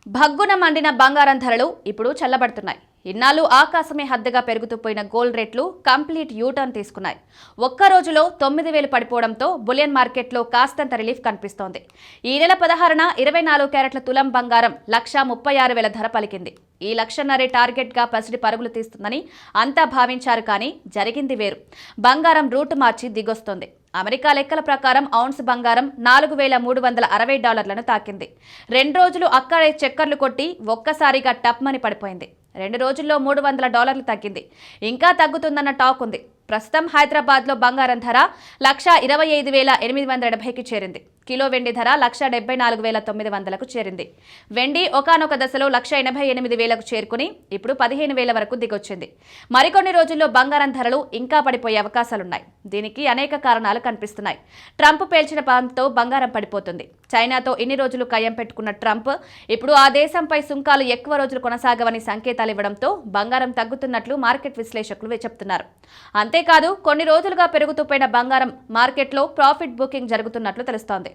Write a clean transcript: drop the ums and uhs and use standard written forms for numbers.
భగ్గున మండిన బంగారం ధరలు ఇప్పుడు చల్లబడుతున్నాయి. ఇన్నాళ్ళు ఆకాశమే హద్దుగా పెరుగుతూ పోయిన గోల్డ్ రేట్లు కంప్లీట్ యూటర్న్ తీసుకున్నాయి. ఒక్క రోజులో 9,000 పడిపోవడంతో బులియన్ మార్కెట్లో కాస్తంత రిలీఫ్ కనిపిస్తోంది. ఈ నెల 16న 24 క్యారెట్ల తులం బంగారం 1,36,000 ధర పలికింది. ఈ 1,50,000 టార్గెట్గా పసిడి పరుగులు తీస్తుందని అంతా భావించారు. కానీ జరిగింది వేరు. బంగారం రూటు మార్చి దిగొస్తోంది. అమెరికా లెక్కల ప్రకారం ఔన్స్ బంగారం $4,360లను తాకింది. 2 రోజులు అక్కడే చక్కర్లు కొట్టి ఒక్కసారిగా టప్మని పడిపోయింది. 2 రోజుల్లో $300 తగ్గింది. ఇంకా తగ్గుతుందన్న టాక్ ఉంది. ప్రస్తుతం హైదరాబాద్లో బంగారం ధర 125,880కి చేరింది. కిలో వెండి ధర 174,900కు చేరింది. వెండి ఒకానొక దశలో 188,000కు చేరుకుని ఇప్పుడు 15,000 వరకు దిగొచ్చింది. మరికొన్ని రోజుల్లో బంగారం ధరలు ఇంకా పడిపోయే అవకాశాలున్నాయి. దీనికి అనేక కారణాలు కనిపిస్తున్నాయి. ట్రంప్ పేల్చిన బాంబుతో బంగారం పడిపోతుంది. చైనాతో ఇన్ని రోజులు కయ్యం పెట్టుకున్న ట్రంప్ ఇప్పుడు ఆ దేశంపై సుంకాలు ఎక్కువ రోజులు కొనసాగవని సంకేతాలు ఇవ్వడంతో బంగారం తగ్గుతున్నట్లు మార్కెట్ విశ్లేషకులు చెబుతున్నారు. అంతేకాదు కొన్ని రోజులుగా పెరుగుతూ పోయిన బంగారం మార్కెట్లో ప్రాఫిట్ బుకింగ్ జరుగుతున్నట్లు తెలుస్తోంది.